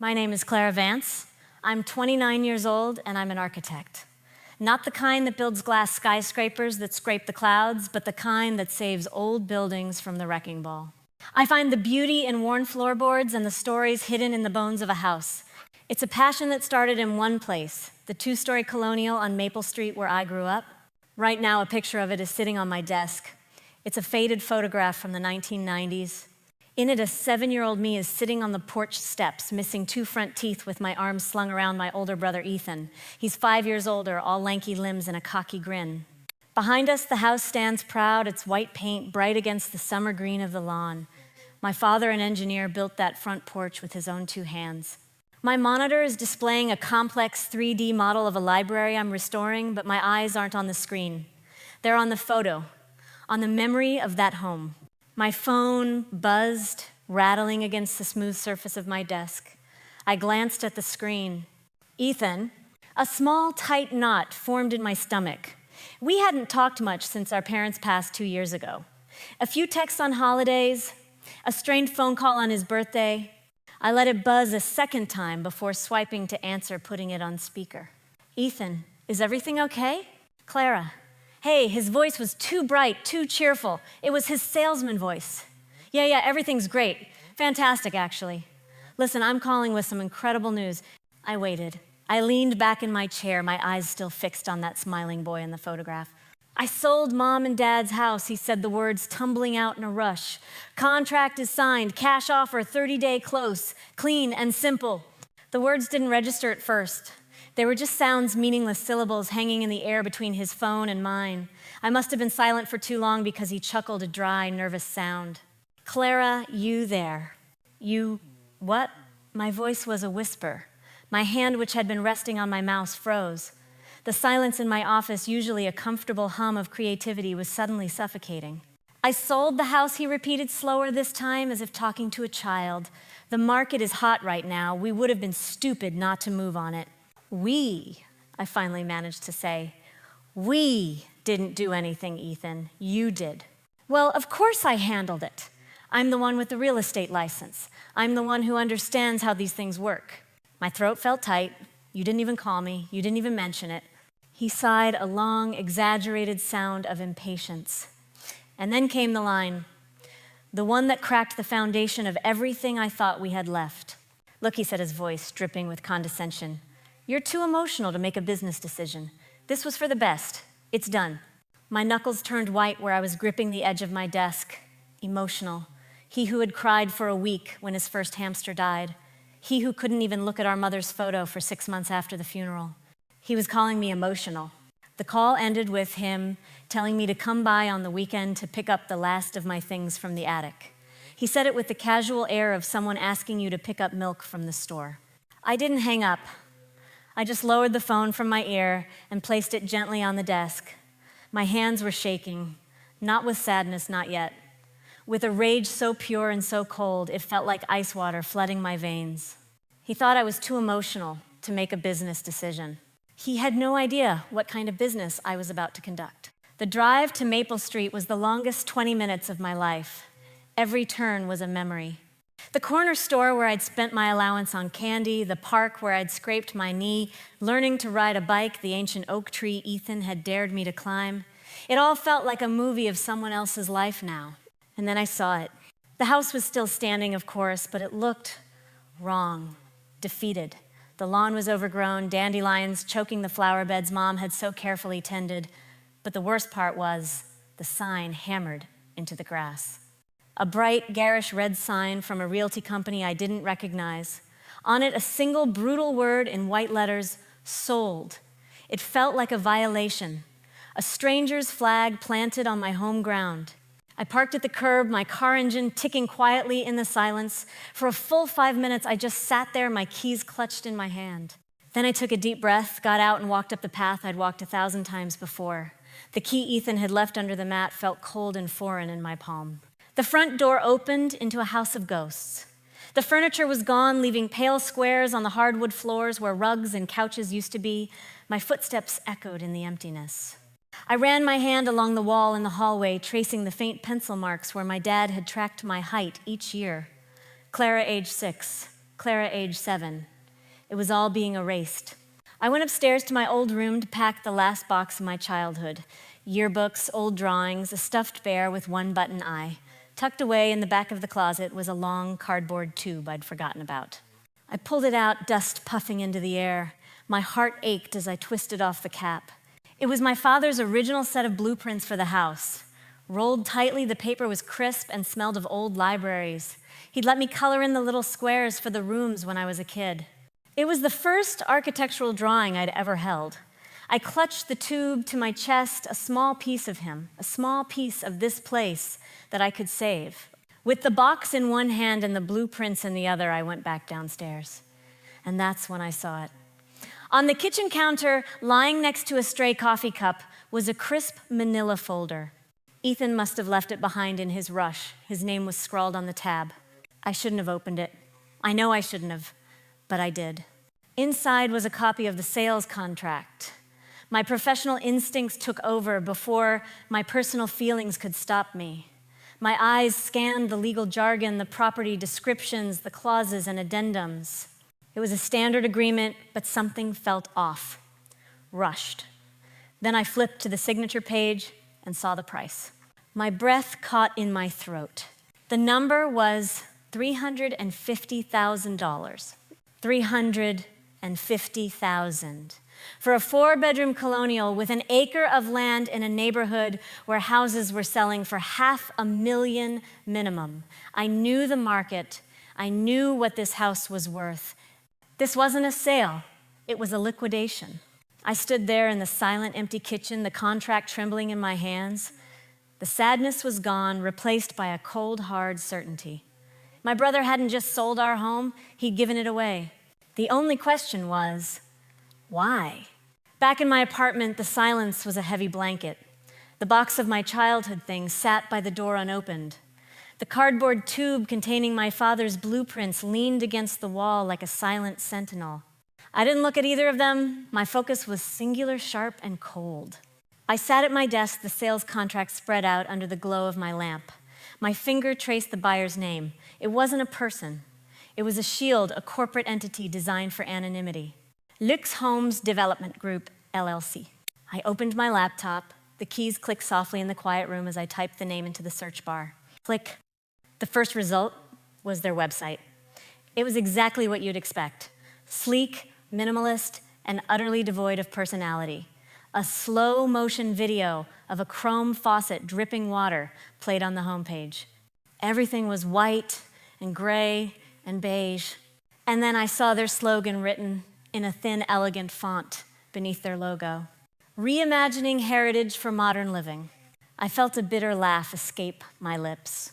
My name is Clara Vance. I'm 29 years old and I'm an architect. Not the kind that builds glass skyscrapers that scrape the clouds, but the kind that saves old buildings from the wrecking ball. I find the beauty in worn floorboards and the stories hidden in the bones of a house. It's a passion that started in one place, the two-story colonial on Maple Street where I grew up. Right now, a picture of it is sitting on my desk. It's a faded photograph from the 1990s. In it, a 7-year-old me is sitting on the porch steps, missing 2 front teeth with my arms slung around my older brother, Ethan. He's 5 years older, all lanky limbs and a cocky grin. Behind us, the house stands proud, its white paint bright against the summer green of the lawn. My father, an engineer, built that front porch with his own 2 hands. My monitor is displaying a complex 3D model of a library I'm restoring, but my eyes aren't on the screen. They're on the photo, on the memory of that home. My phone buzzed, rattling against the smooth surface of my desk. I glanced at the screen. Ethan, a small, tight knot formed in my stomach. We hadn't talked much since our parents passed 2 years ago. A few texts on holidays, a strained phone call on his birthday. I let it buzz a second time before swiping to answer, putting it on speaker. Ethan, is everything okay? Clara. Hey, his voice was too bright, too cheerful. It was his salesman voice. Yeah, everything's great. Fantastic, actually. Listen, I'm calling with some incredible news. I waited. I leaned back in my chair, my eyes still fixed on that smiling boy in the photograph. I sold Mom and Dad's house, he said, the words tumbling out in a rush. Contract is signed, cash offer, 30-day close, clean and simple. The words didn't register at first. They were just sounds, meaningless syllables hanging in the air between his phone and mine. I must have been silent for too long because he chuckled a dry, nervous sound. Clara, you there. You, what? My voice was a whisper. My hand, which had been resting on my mouse, froze. The silence in my office, usually a comfortable hum of creativity, was suddenly suffocating. I sold the house, he repeated slower this time, as if talking to a child. The market is hot right now. We would have been stupid not to move on it. We, I finally managed to say, we didn't do anything, Ethan. You did. Well, of course I handled it. I'm the one with the real estate license. I'm the one who understands how these things work. My throat felt tight. You didn't even call me. You didn't even mention it. He sighed a long, exaggerated sound of impatience. And then came the line, the one that cracked the foundation of everything I thought we had left. Look, he said, his voice dripping with condescension. You're too emotional to make a business decision. This was for the best. It's done. My knuckles turned white where I was gripping the edge of my desk. Emotional. He who had cried for a week when his first hamster died. He who couldn't even look at our mother's photo for 6 months after the funeral. He was calling me emotional. The call ended with him telling me to come by on the weekend to pick up the last of my things from the attic. He said it with the casual air of someone asking you to pick up milk from the store. I didn't hang up. I just lowered the phone from my ear and placed it gently on the desk. My hands were shaking, not with sadness, not yet. With a rage so pure and so cold, it felt like ice water flooding my veins. He thought I was too emotional to make a business decision. He had no idea what kind of business I was about to conduct. The drive to Maple Street was the longest 20 minutes of my life. Every turn was a memory. The corner store where I'd spent my allowance on candy, the park where I'd scraped my knee, learning to ride a bike, the ancient oak tree Ethan had dared me to climb. It all felt like a movie of someone else's life now. And then I saw it. The house was still standing, of course, but it looked wrong, defeated. The lawn was overgrown, dandelions choking the flower beds Mom had so carefully tended. But the worst part was the sign hammered into the grass. A bright, garish red sign from a realty company I didn't recognize. On it, a single brutal word in white letters, sold. It felt like a violation, a stranger's flag planted on my home ground. I parked at the curb, my car engine ticking quietly in the silence. For a full 5 minutes, I just sat there, my keys clutched in my hand. Then I took a deep breath, got out and walked up the path I'd walked 1,000 times before. The key Ethan had left under the mat felt cold and foreign in my palm. The front door opened into a house of ghosts. The furniture was gone, leaving pale squares on the hardwood floors where rugs and couches used to be. My footsteps echoed in the emptiness. I ran my hand along the wall in the hallway, tracing the faint pencil marks where my dad had tracked my height each year. Clara, age 6. Clara, age 7. It was all being erased. I went upstairs to my old room to pack the last box of my childhood. Yearbooks, old drawings, a stuffed bear with one button eye. Tucked away in the back of the closet was a long cardboard tube I'd forgotten about. I pulled it out, dust puffing into the air. My heart ached as I twisted off the cap. It was my father's original set of blueprints for the house. Rolled tightly, the paper was crisp and smelled of old libraries. He'd let me color in the little squares for the rooms when I was a kid. It was the first architectural drawing I'd ever held. I clutched the tube to my chest, a small piece of him, a small piece of this place that I could save. With the box in one hand and the blueprints in the other, I went back downstairs. And that's when I saw it. On the kitchen counter, lying next to a stray coffee cup, was a crisp manila folder. Ethan must have left it behind in his rush. His name was scrawled on the tab. I shouldn't have opened it. I know I shouldn't have, but I did. Inside was a copy of the sales contract. My professional instincts took over before my personal feelings could stop me. My eyes scanned the legal jargon, the property descriptions, the clauses and addendums. It was a standard agreement, but something felt off, rushed. Then I flipped to the signature page and saw the price. My breath caught in my throat. The number was $350,000. $350,000 for a 4-bedroom colonial with an acre of land in a neighborhood where houses were selling for $500,000 minimum. I knew the market. I knew what this house was worth. This wasn't a sale. It was a liquidation. I stood there in the silent, empty kitchen, the contract trembling in my hands. The sadness was gone, replaced by a cold, hard certainty. My brother hadn't just sold our home, he'd given it away. The only question was, why? Back in my apartment, the silence was a heavy blanket. The box of my childhood things sat by the door unopened. The cardboard tube containing my father's blueprints leaned against the wall like a silent sentinel. I didn't look at either of them. My focus was singular, sharp, and cold. I sat at my desk, the sales contract spread out under the glow of my lamp. My finger traced the buyer's name. It wasn't a person. It was a shield, a corporate entity designed for anonymity. Lux Homes Development Group, LLC. I opened my laptop. The keys clicked softly in the quiet room as I typed the name into the search bar. Click. The first result was their website. It was exactly what you'd expect. Sleek, minimalist, and utterly devoid of personality. A slow-motion video of a chrome faucet dripping water played on the homepage. Everything was white and gray and beige. And then I saw their slogan written in a thin, elegant font beneath their logo. Reimagining heritage for modern living. I felt a bitter laugh escape my lips.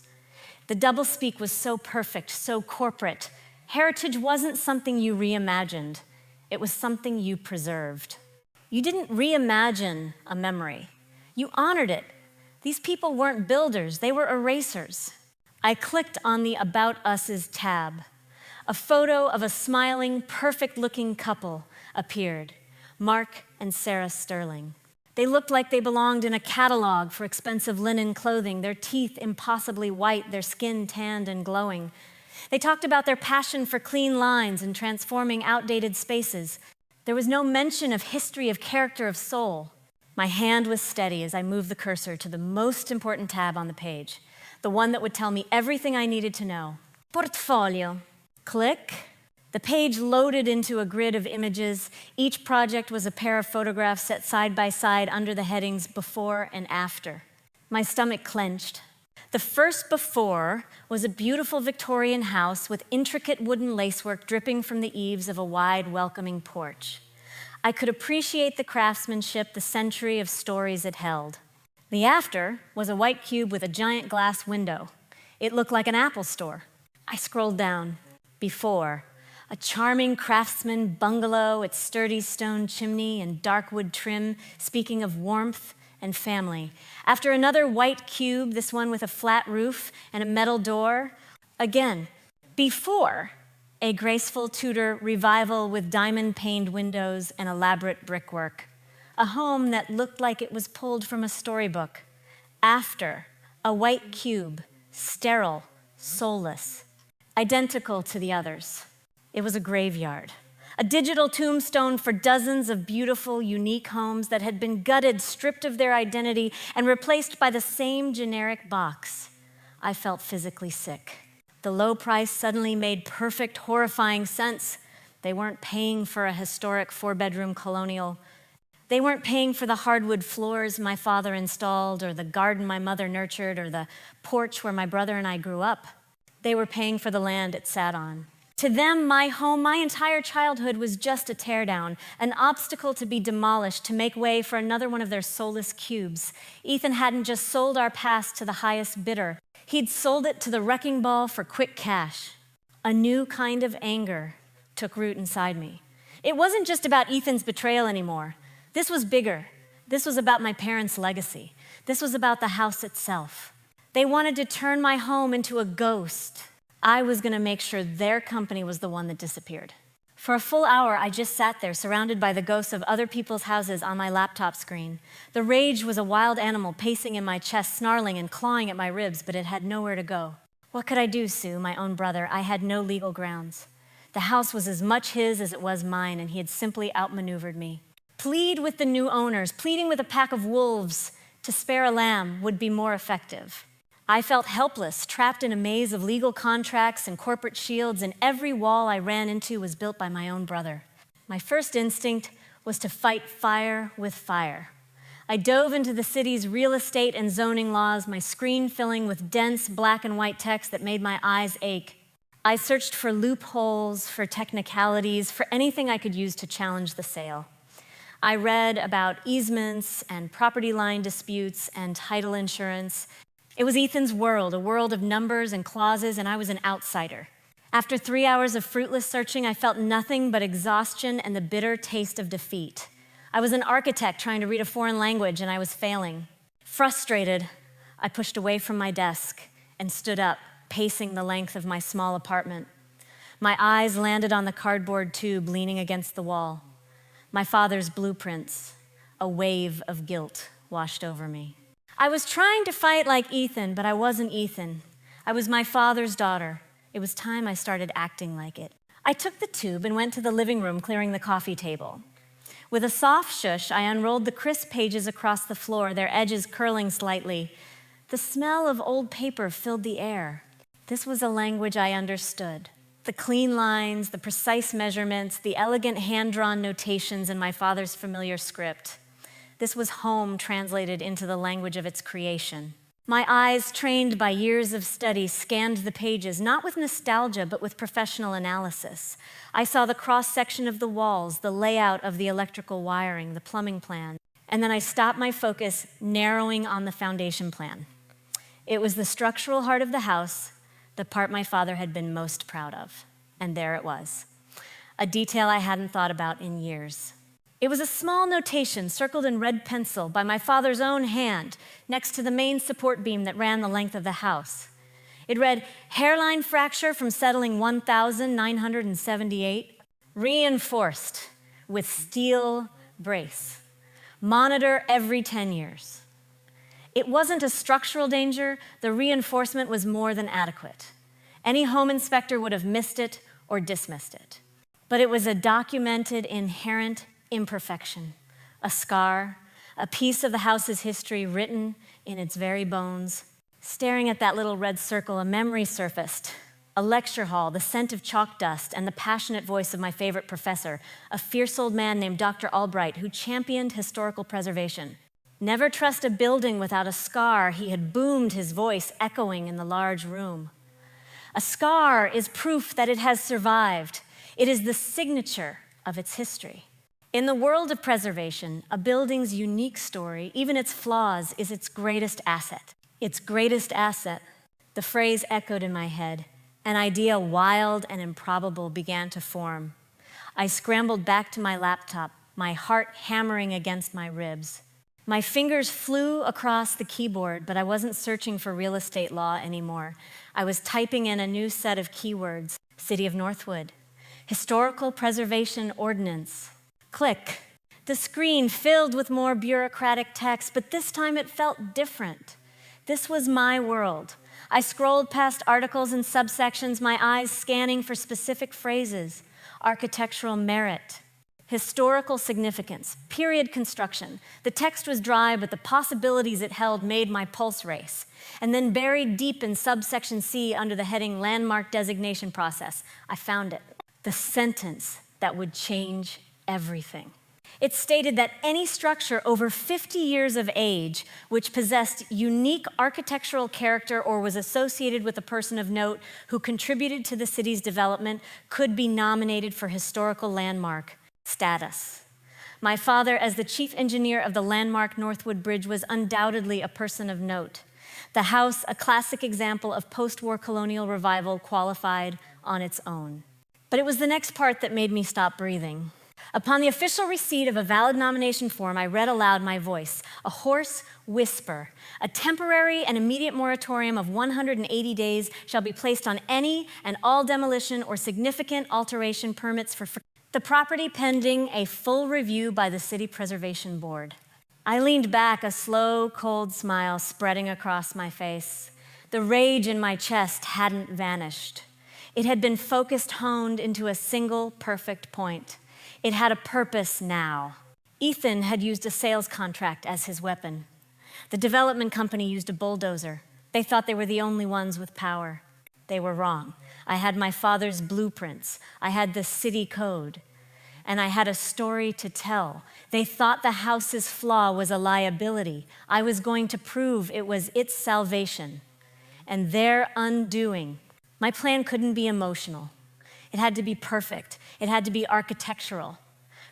The doublespeak was so perfect, so corporate. Heritage wasn't something you reimagined. It was something you preserved. You didn't reimagine a memory. You honored it. These people weren't builders, they were erasers. I clicked on the About Us's tab. A photo of a smiling, perfect-looking couple appeared, Mark and Sarah Sterling. They looked like they belonged in a catalog for expensive linen clothing, their teeth impossibly white, their skin tanned and glowing. They talked about their passion for clean lines and transforming outdated spaces. There was no mention of history, of character, of soul. My hand was steady as I moved the cursor to the most important tab on the page, the one that would tell me everything I needed to know. Portfolio. Click. The page loaded into a grid of images. Each project was a pair of photographs set side by side under the headings before and after. My stomach clenched. The first before was a beautiful Victorian house with intricate wooden lacework dripping from the eaves of a wide, welcoming porch. I could appreciate the craftsmanship, the century of stories it held. The after was a white cube with a giant glass window. It looked like an Apple store. I scrolled down. Before. A charming craftsman bungalow, its sturdy stone chimney and dark wood trim, speaking of warmth and family. After another white cube, this one with a flat roof and a metal door. Again, before, a graceful Tudor revival with diamond-paned windows and elaborate brickwork. A home that looked like it was pulled from a storybook. After, a white cube, sterile, soulless, identical to the others. It was a graveyard, a digital tombstone for dozens of beautiful, unique homes that had been gutted, stripped of their identity, and replaced by the same generic box. I felt physically sick. The low price suddenly made perfect, horrifying sense. They weren't paying for a historic 4-bedroom colonial. They weren't paying for the hardwood floors my father installed, or the garden my mother nurtured, or the porch where my brother and I grew up. They were paying for the land it sat on. To them, my home, my entire childhood was just a teardown, an obstacle to be demolished to make way for another one of their soulless cubes. Ethan hadn't just sold our past to the highest bidder. He'd sold it to the wrecking ball for quick cash. A new kind of anger took root inside me. It wasn't just about Ethan's betrayal anymore. This was bigger. This was about my parents' legacy. This was about the house itself. They wanted to turn my home into a ghost. I was going to make sure their company was the one that disappeared. For a full hour, I just sat there, surrounded by the ghosts of other people's houses on my laptop screen. The rage was a wild animal pacing in my chest, snarling and clawing at my ribs, but it had nowhere to go. What could I do, Sue, my own brother? I had no legal grounds. The house was as much his as it was mine, and he had simply outmaneuvered me. Plead with the new owners, pleading with a pack of wolves to spare a lamb would be more effective. I felt helpless, trapped in a maze of legal contracts and corporate shields, and every wall I ran into was built by my own brother. My first instinct was to fight fire with fire. I dove into the city's real estate and zoning laws, my screen filling with dense black and white text that made my eyes ache. I searched for loopholes, for technicalities, for anything I could use to challenge the sale. I read about easements and property line disputes and title insurance. It was Ethan's world, a world of numbers and clauses, and I was an outsider. After 3 hours of fruitless searching, I felt nothing but exhaustion and the bitter taste of defeat. I was an architect trying to read a foreign language, and I was failing. Frustrated, I pushed away from my desk and stood up, pacing the length of my small apartment. My eyes landed on the cardboard tube leaning against the wall. My father's blueprints. A wave of guilt washed over me. I was trying to fight like Ethan, but I wasn't Ethan. I was my father's daughter. It was time I started acting like it. I took the tube and went to the living room, clearing the coffee table. With a soft shush, I unrolled the crisp pages across the floor, their edges curling slightly. The smell of old paper filled the air. This was a language I understood. The clean lines, the precise measurements, the elegant hand-drawn notations in my father's familiar script. This was home translated into the language of its creation. My eyes, trained by years of study, scanned the pages, not with nostalgia, but with professional analysis. I saw the cross-section of the walls, the layout of the electrical wiring, the plumbing plan, and then I stopped my focus, narrowing on the foundation plan. It was the structural heart of the house, the part my father had been most proud of. And there it was, a detail I hadn't thought about in years. It was a small notation circled in red pencil by my father's own hand next to the main support beam that ran the length of the house. It read, hairline fracture from settling 1,978, reinforced with steel brace. Monitor every 10 years. It wasn't a structural danger. The reinforcement was more than adequate. Any home inspector would have missed it or dismissed it. But it was a documented, inherent imperfection, a scar, a piece of the house's history written in its very bones. Staring at that little red circle, a memory surfaced. A lecture hall, the scent of chalk dust, and the passionate voice of my favorite professor, a fierce old man named Dr. Albright, who championed historical preservation. Never trust a building without a scar, he had boomed his voice, echoing in the large room. A scar is proof that it has survived. It is the signature of its history. In the world of preservation, a building's unique story, even its flaws, is its greatest asset. Its greatest asset. The phrase echoed in my head. An idea wild and improbable began to form. I scrambled back to my laptop, my heart hammering against my ribs. My fingers flew across the keyboard, but I wasn't searching for real estate law anymore. I was typing in a new set of keywords. City of Northwood. Historical Preservation Ordinance. Click. The screen filled with more bureaucratic text, but this time it felt different. This was my world. I scrolled past articles and subsections, my eyes scanning for specific phrases: architectural merit, historical significance, period construction. The text was dry, but the possibilities it held made my pulse race. And then buried deep in subsection C under the heading Landmark Designation Process, I found it. The sentence that would change everything. It stated that any structure over 50 years of age which possessed unique architectural character or was associated with a person of note who contributed to the city's development could be nominated for historical landmark status. My father, as the chief engineer of the landmark Northwood Bridge, was undoubtedly a person of note. The house, a classic example of post-war colonial revival, qualified on its own. But it was the next part that made me stop breathing. Upon the official receipt of a valid nomination form, I read aloud my voice, a hoarse whisper. A temporary and immediate moratorium of 180 days shall be placed on any and all demolition or significant alteration permits for the property pending a full review by the City Preservation Board. I leaned back, a slow, cold smile spreading across my face. The rage in my chest hadn't vanished. It had been focused, honed into a single perfect point. It had a purpose now. Ethan had used a sales contract as his weapon. The development company used a bulldozer. They thought they were the only ones with power. They were wrong. I had my father's blueprints. I had the city code. And I had a story to tell. They thought the house's flaw was a liability. I was going to prove it was its salvation and their undoing. My plan couldn't be emotional. It had to be perfect. It had to be architectural.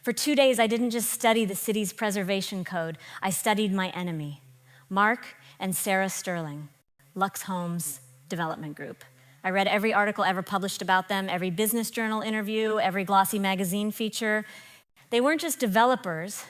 For 2 days, I didn't just study the city's preservation code. I studied my enemy, Mark and Sarah Sterling, Lux Homes Development Group. I read every article ever published about them, every business journal interview, every glossy magazine feature. They weren't just developers,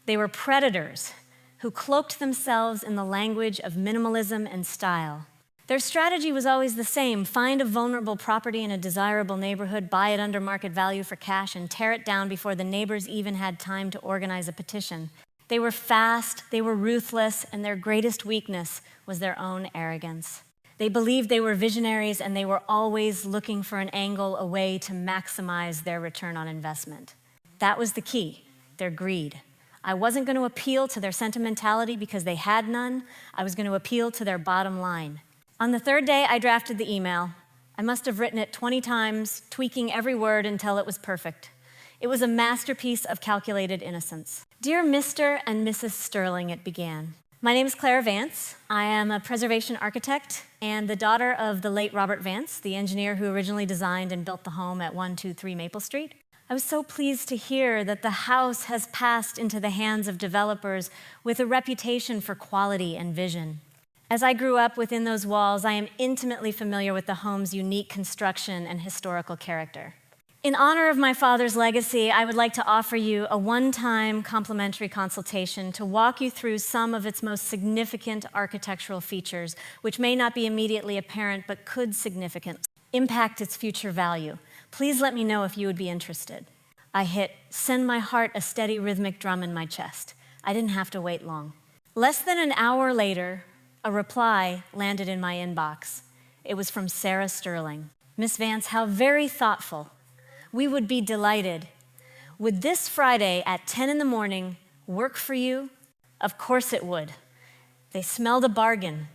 they were predators who cloaked themselves in the language of minimalism and style. Their strategy was always the same: find a vulnerable property in a desirable neighborhood, buy it under market value for cash, and tear it down before the neighbors even had time to organize a petition. They were fast, they were ruthless, and their greatest weakness was their own arrogance. They believed they were visionaries, and they were always looking for an angle, a way to maximize their return on investment. That was the key, their greed. I wasn't going to appeal to their sentimentality because they had none. I was going to appeal to their bottom line. On the third day, I drafted the email. I must have written it 20 times, tweaking every word until it was perfect. It was a masterpiece of calculated innocence. Dear Mr. and Mrs. Sterling, it began. My name is Clara Vance. I am a preservation architect and the daughter of the late Robert Vance, the engineer who originally designed and built the home at 123 Maple Street. I was so pleased to hear that the house has passed into the hands of developers with a reputation for quality and vision. As I grew up within those walls, I am intimately familiar with the home's unique construction and historical character. In honor of my father's legacy, I would like to offer you a one-time complimentary consultation to walk you through some of its most significant architectural features, which may not be immediately apparent but could significantly impact its future value. Please let me know if you would be interested. I hit send my heart a steady rhythmic drum in my chest. I didn't have to wait long. Less than an hour later, a reply landed in my inbox. It was from Sarah Sterling. Miss Vance, how very thoughtful. We would be delighted. Would this Friday at 10 in the morning work for you? Of course it would. They smelled a bargain,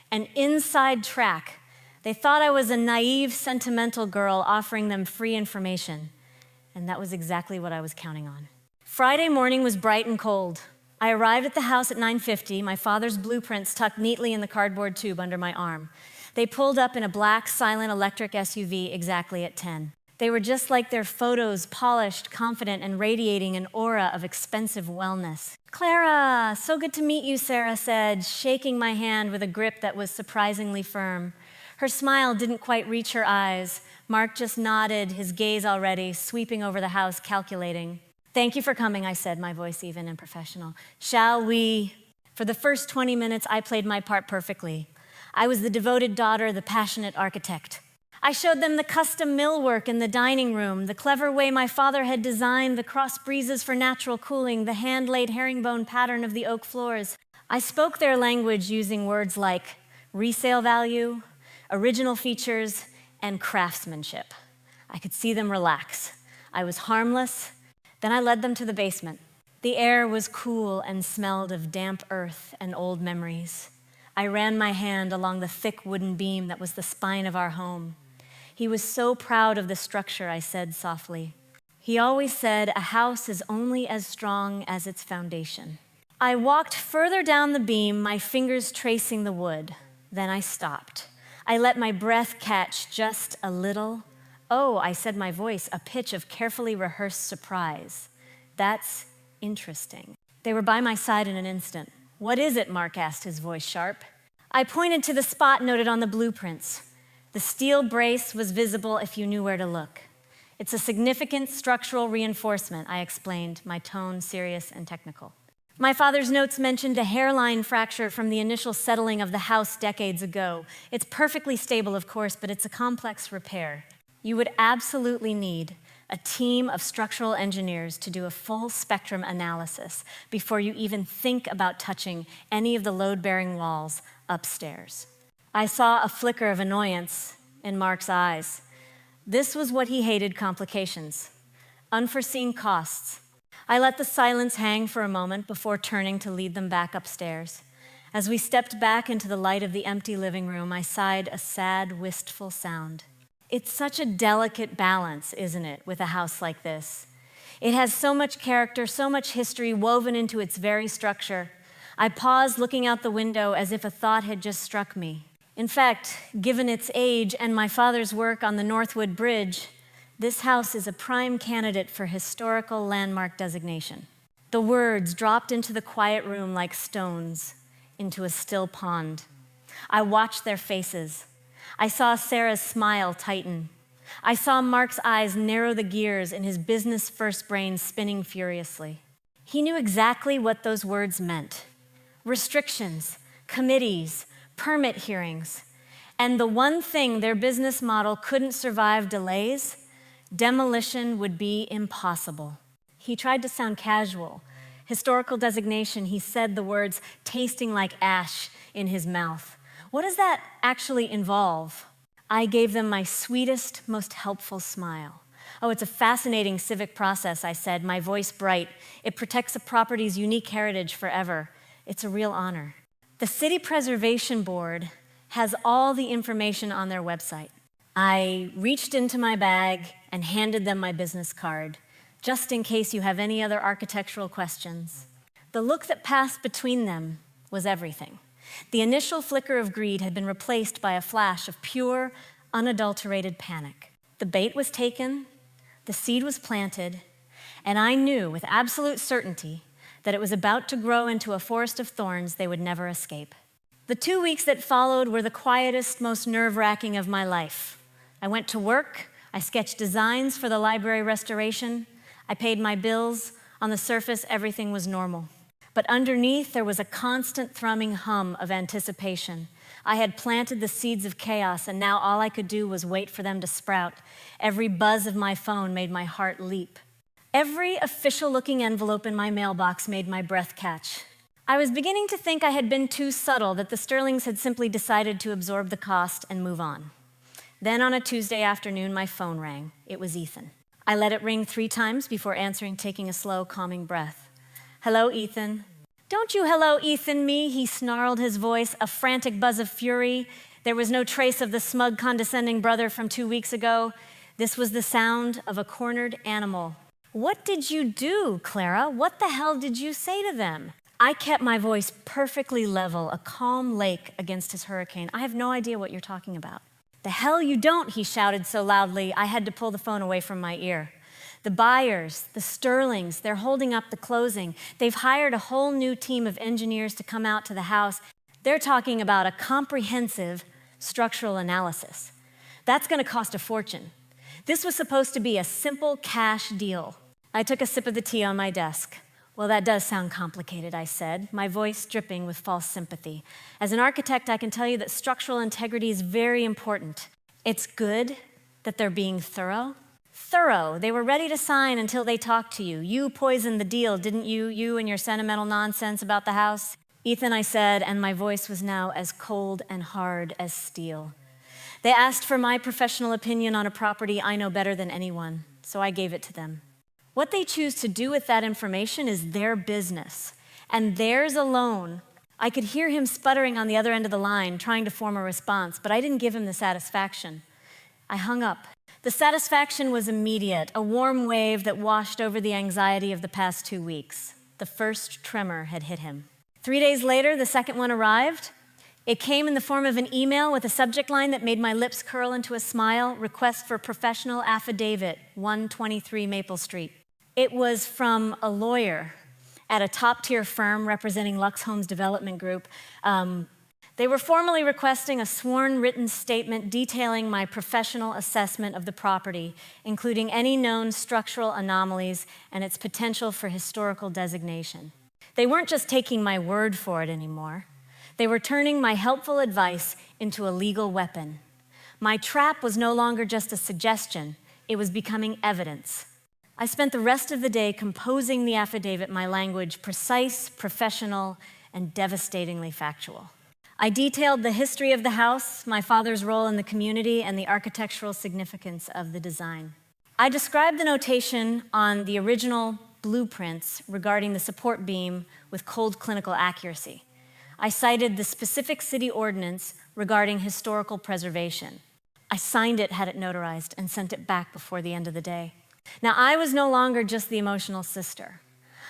an inside track. They thought I was a naive, sentimental girl offering them free information. And that was exactly what I was counting on. Friday morning was bright and cold. I arrived at the house at 9:50, my father's blueprints tucked neatly in the cardboard tube under my arm. They pulled up in a black, silent electric SUV exactly at 10. They were just like their photos, polished, confident, and radiating an aura of expensive wellness. Clara, so good to meet you, Sarah said, shaking my hand with a grip that was surprisingly firm. Her smile didn't quite reach her eyes. Mark just nodded, his gaze already sweeping over the house, calculating. Thank you for coming, I said, my voice even and professional. Shall we? For the first 20 minutes, I played my part perfectly. I was the devoted daughter, the passionate architect. I showed them the custom millwork in the dining room, the clever way my father had designed the cross breezes for natural cooling, the hand-laid herringbone pattern of the oak floors. I spoke their language using words like resale value, original features, and craftsmanship. I could see them relax. I was harmless. Then I led them to the basement. The air was cool and smelled of damp earth and old memories. I ran my hand along the thick wooden beam that was the spine of our home. He was so proud of the structure, I said softly. He always said, a house is only as strong as its foundation. I walked further down the beam, my fingers tracing the wood. Then I stopped. I let my breath catch just a little. Oh, I said, my voice, a pitch of carefully rehearsed surprise. That's interesting. They were by my side in an instant. What is it? Mark asked, his voice sharp. I pointed to the spot noted on the blueprints. The steel brace was visible if you knew where to look. It's a significant structural reinforcement, I explained, my tone serious and technical. My father's notes mentioned a hairline fracture from the initial settling of the house decades ago. It's perfectly stable, of course, but it's a complex repair. You would absolutely need a team of structural engineers to do a full spectrum analysis before you even think about touching any of the load-bearing walls upstairs. I saw a flicker of annoyance in Mark's eyes. This was what he hated: complications, unforeseen costs. I let the silence hang for a moment before turning to lead them back upstairs. As we stepped back into the light of the empty living room, I sighed a sad, wistful sound. It's such a delicate balance, isn't it, with a house like this? It has so much character, so much history woven into its very structure. I paused, looking out the window as if a thought had just struck me. In fact, given its age and my father's work on the Northwood Bridge, this house is a prime candidate for historical landmark designation. The words dropped into the quiet room like stones into a still pond. I watched their faces. I saw Sarah's smile tighten. I saw Mark's eyes narrow the gears in his business-first brain spinning furiously. He knew exactly what those words meant. Restrictions, committees, permit hearings. And the one thing their business model couldn't survive: delays. Demolition would be impossible. He tried to sound casual. Historical designation, he said the words tasting like ash in his mouth. What does that actually involve? I gave them my sweetest, most helpful smile. Oh, it's a fascinating civic process, I said, my voice bright. It protects a property's unique heritage forever. It's a real honor. The City Preservation Board has all the information on their website. I reached into my bag and handed them my business card, just in case you have any other architectural questions. The look that passed between them was everything. The initial flicker of greed had been replaced by a flash of pure, unadulterated panic. The bait was taken, the seed was planted, and I knew with absolute certainty that it was about to grow into a forest of thorns they would never escape. The 2 weeks that followed were the quietest, most nerve-wracking of my life. I went to work, I sketched designs for the library restoration, I paid my bills. On the surface, everything was normal. But underneath, there was a constant thrumming hum of anticipation. I had planted the seeds of chaos, and now all I could do was wait for them to sprout. Every buzz of my phone made my heart leap. Every official-looking envelope in my mailbox made my breath catch. I was beginning to think I had been too subtle, that the Sterlings had simply decided to absorb the cost and move on. Then on a Tuesday afternoon, my phone rang. It was Ethan. I let it ring 3 times before answering, taking a slow, calming breath. Hello, Ethan. Don't you hello, Ethan, me, he snarled, his voice a frantic buzz of fury. There was no trace of the smug, condescending brother from 2 weeks ago. This was the sound of a cornered animal. What did you do, Clara? What the hell did you say to them? I kept my voice perfectly level, a calm lake against his hurricane. I have no idea what you're talking about. The hell you don't, he shouted so loudly, I had to pull the phone away from my ear. The buyers, the Sterlings, they're holding up the closing. They've hired a whole new team of engineers to come out to the house. They're talking about a comprehensive structural analysis. That's going to cost a fortune. This was supposed to be a simple cash deal. I took a sip of the tea on my desk. Well, that does sound complicated, I said, my voice dripping with false sympathy. As an architect, I can tell you that structural integrity is very important. It's good that they're being thorough. Thorough. They were ready to sign until they talked to you. You poisoned the deal, didn't you? You and your sentimental nonsense about the house. Ethan, I said, and my voice was now as cold and hard as steel. They asked for my professional opinion on a property I know better than anyone, so I gave it to them. What they choose to do with that information is their business, and theirs alone. I could hear him sputtering on the other end of the line, trying to form a response, but I didn't give him the satisfaction. I hung up. The satisfaction was immediate, a warm wave that washed over the anxiety of the past 2 weeks. The first tremor had hit him. 3 days later, the second one arrived. It came in the form of an email with a subject line that made my lips curl into a smile: request for professional affidavit, 123 Maple Street. It was from a lawyer at a top-tier firm representing Lux Homes Development Group. They were formally requesting a sworn written statement detailing my professional assessment of the property, including any known structural anomalies and its potential for historical designation. They weren't just taking my word for it anymore. They were turning my helpful advice into a legal weapon. My trap was no longer just a suggestion, it was becoming evidence. I spent the rest of the day composing the affidavit, my language precise, professional, and devastatingly factual. I detailed the history of the house, my father's role in the community, and the architectural significance of the design. I described the notation on the original blueprints regarding the support beam with cold clinical accuracy. I cited the specific city ordinance regarding historical preservation. I signed it, had it notarized, and sent it back before the end of the day. Now, I was no longer just the emotional sister.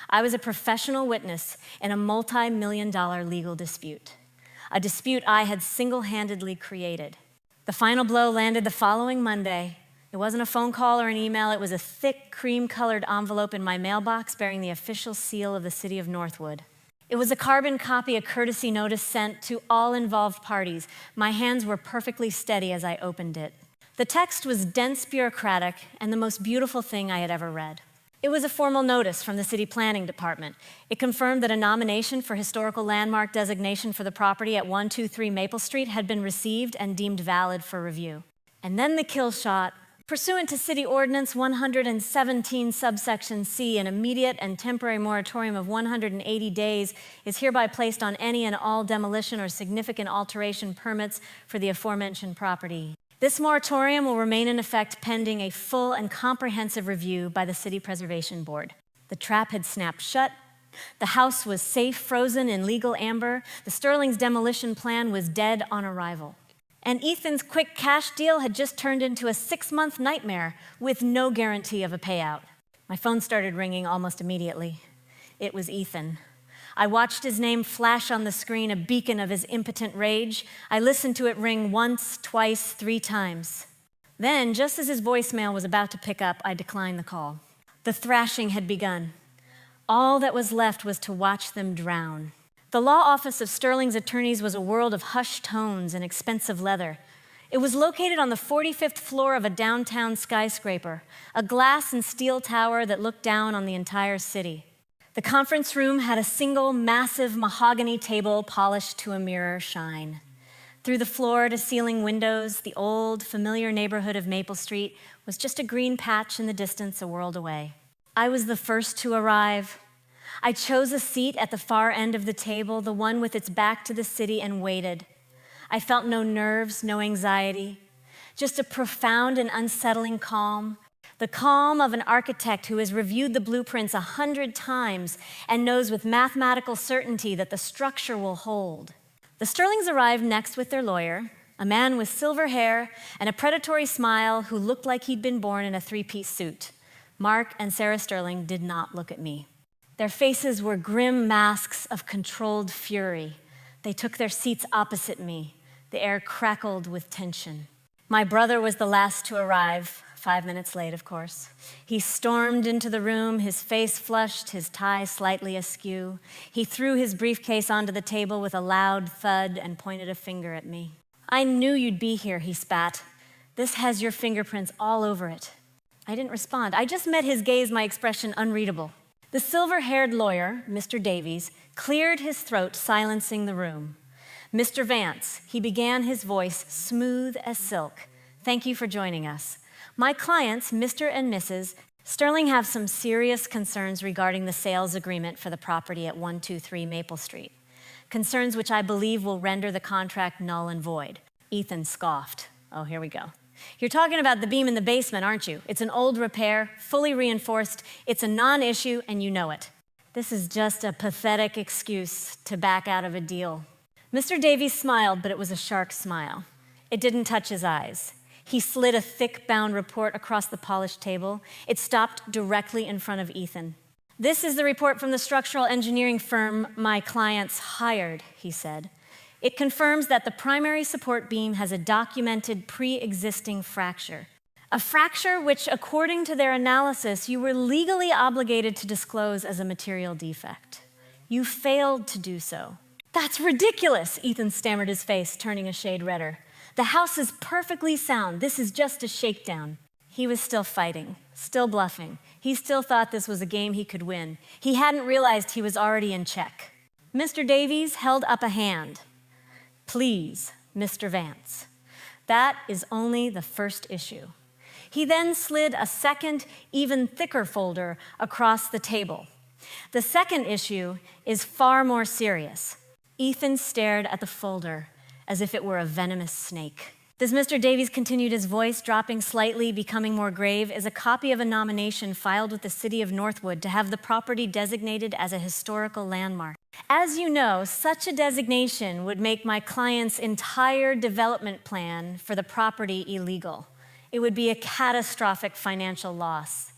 I was a professional witness in a multi-million-dollar legal dispute, a dispute I had single-handedly created. The final blow landed the following Monday. It wasn't a phone call or an email. It was a thick, cream-colored envelope in my mailbox bearing the official seal of the city of Northwood. It was a carbon copy, a courtesy notice sent to all involved parties. My hands were perfectly steady as I opened it. The text was dense, bureaucratic, and the most beautiful thing I had ever read. It was a formal notice from the city planning department. It confirmed that a nomination for historical landmark designation for the property at 123 Maple Street had been received and deemed valid for review. And then the kill shot. Pursuant to City Ordinance 117 subsection C, an immediate and temporary moratorium of 180 days is hereby placed on any and all demolition or significant alteration permits for the aforementioned property. This moratorium will remain in effect pending a full and comprehensive review by the City Preservation Board. The trap had snapped shut. The house was safe, frozen in legal amber. The Sterling's demolition plan was dead on arrival. And Ethan's quick cash deal had just turned into a 6-month nightmare with no guarantee of a payout. My phone started ringing almost immediately. It was Ethan. I watched his name flash on the screen, a beacon of his impotent rage. I listened to it ring once, twice, 3 times. Then, just as his voicemail was about to pick up, I declined the call. The thrashing had begun. All that was left was to watch them drown. The law office of Sterling's attorneys was a world of hushed tones and expensive leather. It was located on the 45th floor of a downtown skyscraper, a glass and steel tower that looked down on the entire city. The conference room had a single massive mahogany table polished to a mirror shine. Through the floor-to-ceiling windows, the old, familiar neighborhood of Maple Street was just a green patch in the distance a world away. I was the first to arrive. I chose a seat at the far end of the table, the one with its back to the city, and waited. I felt no nerves, no anxiety, just a profound and unsettling calm, the calm of an architect who has reviewed the blueprints 100 times and knows with mathematical certainty that the structure will hold. The Sterlings arrived next with their lawyer, a man with silver hair and a predatory smile who looked like he'd been born in a 3-piece suit. Mark and Sarah Sterling did not look at me. Their faces were grim masks of controlled fury. They took their seats opposite me. The air crackled with tension. My brother was the last to arrive, 5 minutes late, of course. He stormed into the room, his face flushed, his tie slightly askew. He threw his briefcase onto the table with a loud thud and pointed a finger at me. "I knew you'd be here," he spat. "This has your fingerprints all over it." I didn't respond. I just met his gaze, my expression unreadable. The silver-haired lawyer, Mr. Davies, cleared his throat, silencing the room. "Mr. Vance," he began, his voice smooth as silk. "Thank you for joining us. My clients, Mr. and Mrs. Sterling, have some serious concerns regarding the sales agreement for the property at 123 Maple Street. Concerns which I believe will render the contract null and void." Ethan scoffed. Oh, here we go. You're talking about the beam in the basement, aren't you? It's an old repair, fully reinforced. It's a non-issue, and you know it. This is just a pathetic excuse to back out of a deal. Mr. Davies smiled, but it was a shark smile. It didn't touch his eyes. He slid a thick bound report across the polished table. It stopped directly in front of Ethan. This is the report from the structural engineering firm my clients hired, he said. It confirms that the primary support beam has a documented pre-existing fracture. A fracture which, according to their analysis, you were legally obligated to disclose as a material defect. You failed to do so. That's ridiculous, Ethan stammered his face, turning a shade redder. The house is perfectly sound. This is just a shakedown. He was still fighting, still bluffing. He still thought this was a game he could win. He hadn't realized he was already in check. Mr. Davies held up a hand. Please, Mr. Vance. That is only the first issue. He then slid a second, even thicker folder across the table. The second issue is far more serious. Ethan stared at the folder as if it were a venomous snake. As Mr. Davies continued, his voice dropping slightly, becoming more grave, is a copy of a nomination filed with the city of Northwood to have the property designated as a historical landmark. As you know, such a designation would make my client's entire development plan for the property illegal. It would be a catastrophic financial loss.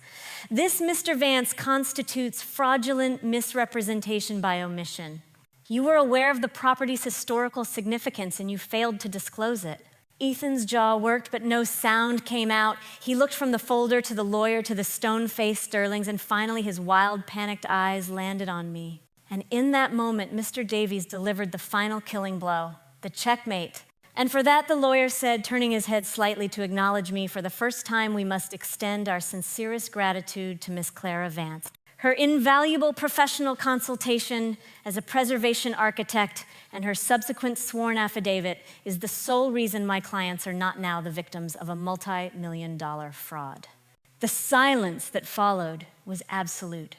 This, Mr. Vance, constitutes fraudulent misrepresentation by omission. You were aware of the property's historical significance and you failed to disclose it. Ethan's jaw worked, but no sound came out. He looked from the folder to the lawyer to the stone-faced Sterlings, and finally his wild, panicked eyes landed on me. And in that moment, Mr. Davies delivered the final killing blow, the checkmate. And for that, the lawyer said, turning his head slightly to acknowledge me, for the first time, we must extend our sincerest gratitude to Miss Clara Vance. Her invaluable professional consultation as a preservation architect and her subsequent sworn affidavit is the sole reason my clients are not now the victims of a multi-million-dollar fraud. The silence that followed was absolute.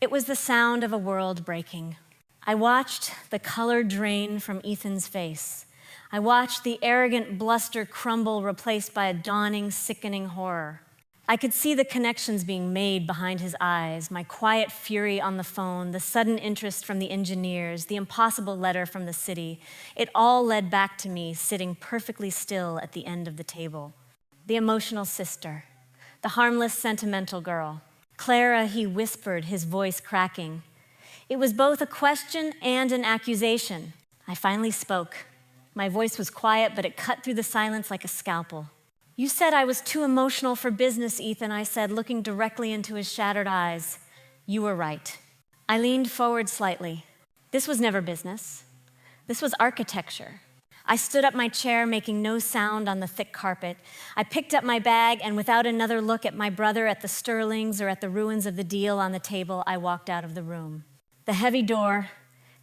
It was the sound of a world breaking. I watched the color drain from Ethan's face. I watched the arrogant bluster crumble, replaced by a dawning, sickening horror. I could see the connections being made behind his eyes, my quiet fury on the phone, the sudden interest from the engineers, the impossible letter from the city. It all led back to me, sitting perfectly still at the end of the table. The emotional sister, the harmless, sentimental girl. Clara, he whispered, his voice cracking. It was both a question and an accusation. I finally spoke. My voice was quiet, but it cut through the silence like a scalpel. You said I was too emotional for business, Ethan, I said, looking directly into his shattered eyes. You were right. I leaned forward slightly. This was never business. This was architecture. I stood up my chair, making no sound on the thick carpet. I picked up my bag, and without another look at my brother, at the Sterlings, or at the ruins of the deal on the table, I walked out of the room. The heavy door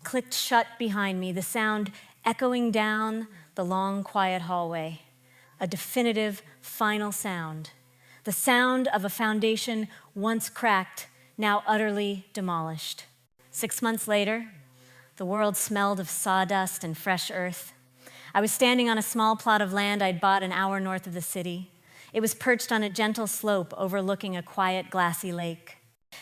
clicked shut behind me, the sound echoing down the long, quiet hallway. A definitive, final sound. The sound of a foundation once cracked, now utterly demolished. 6 months later, the world smelled of sawdust and fresh earth. I was standing on a small plot of land I'd bought an hour north of the city. It was perched on a gentle slope overlooking a quiet, glassy lake.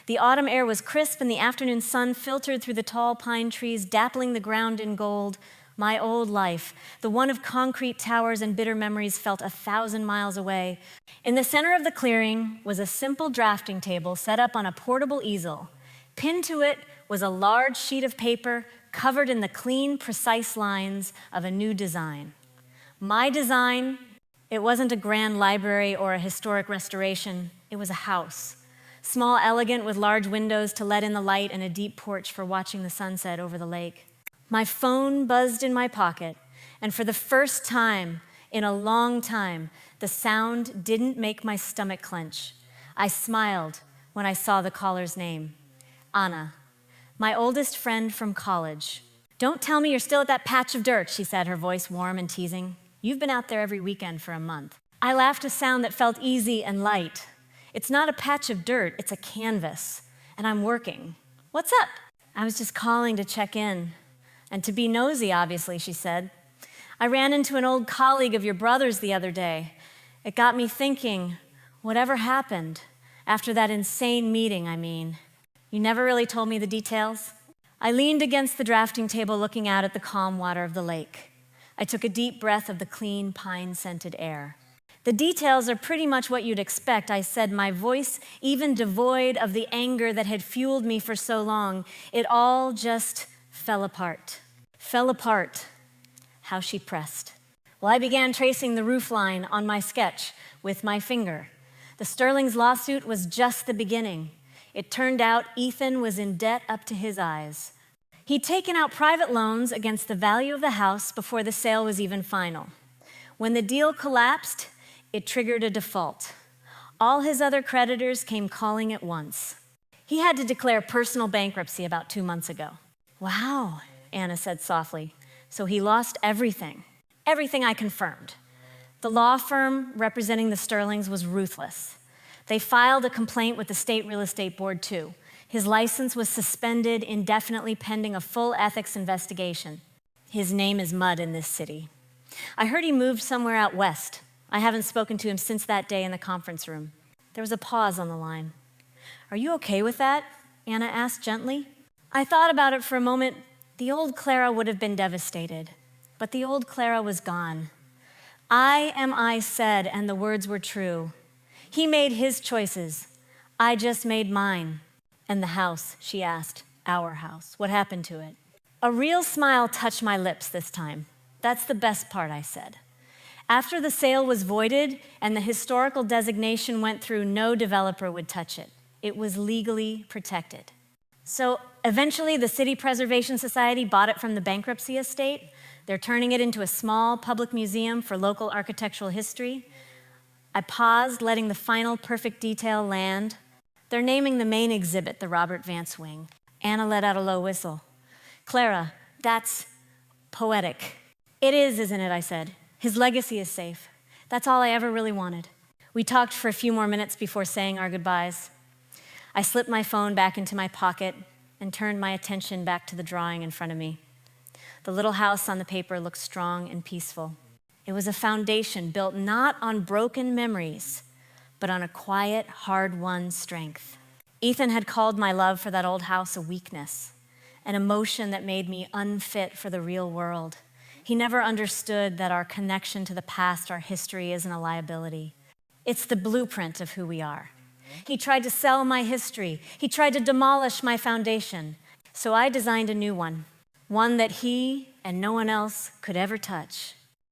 The autumn air was crisp and the afternoon sun filtered through the tall pine trees, dappling the ground in gold. My old life, the one of concrete towers and bitter memories, felt 1,000 miles away. In the center of the clearing was a simple drafting table set up on a portable easel. Pinned to it was a large sheet of paper covered in the clean, precise lines of a new design. My design, it wasn't a grand library or a historic restoration. It was a house. Small, elegant, with large windows to let in the light and a deep porch for watching the sunset over the lake. My phone buzzed in my pocket, and for the first time in a long time, the sound didn't make my stomach clench. I smiled when I saw the caller's name, Anna, my oldest friend from college. Don't tell me you're still at that patch of dirt, she said, her voice warm and teasing. You've been out there every weekend for a month. I laughed a sound that felt easy and light. It's not a patch of dirt, it's a canvas, and I'm working. What's up? I was just calling to check in. And to be nosy, obviously, she said. I ran into an old colleague of your brother's the other day. It got me thinking, whatever happened after that insane meeting, I mean? You never really told me the details. I leaned against the drafting table looking out at the calm water of the lake. I took a deep breath of the clean, pine-scented air. The details are pretty much what you'd expect, I said, my voice even devoid of the anger that had fueled me for so long. It all just fell apart. Fell apart. How she pressed. Well, I began tracing the roofline on my sketch with my finger. The Sterling's lawsuit was just the beginning. It turned out Ethan was in debt up to his eyes. He'd taken out private loans against the value of the house before the sale was even final. When the deal collapsed, it triggered a default. All his other creditors came calling at once. He had to declare personal bankruptcy about 2 months ago. Wow, Anna said softly. So he lost everything. Everything I confirmed. The law firm representing the Sterlings was ruthless. They filed a complaint with the State Real Estate Board, too. His license was suspended indefinitely pending a full ethics investigation. His name is mud in this city. I heard he moved somewhere out west. I haven't spoken to him since that day in the conference room. There was a pause on the line. Are you okay with that? Anna asked gently. I thought about it for a moment. The old Clara would have been devastated, but the old Clara was gone. I said, and the words were true. He made his choices. I just made mine. And the house, she asked, our house, what happened to it? A real smile touched my lips this time. That's the best part, I said. After the sale was voided and the historical designation went through, no developer would touch it. It was legally protected. So eventually the City Preservation Society bought it from the bankruptcy estate. They're turning it into a small public museum for local architectural history. I paused, letting the final perfect detail land. They're naming the main exhibit the Robert Vance Wing. Anna let out a low whistle. Clara, that's poetic. It is, isn't it, I said. His legacy is safe. That's all I ever really wanted. We talked for a few more minutes before saying our goodbyes. I slipped my phone back into my pocket and turned my attention back to the drawing in front of me. The little house on the paper looked strong and peaceful. It was a foundation built not on broken memories, but on a quiet, hard-won strength. Ethan had called my love for that old house a weakness, an emotion that made me unfit for the real world. He never understood that our connection to the past, our history, isn't a liability. It's the blueprint of who we are. He tried to sell my history. He tried to demolish my foundation. So I designed a new one that he and no one else could ever touch.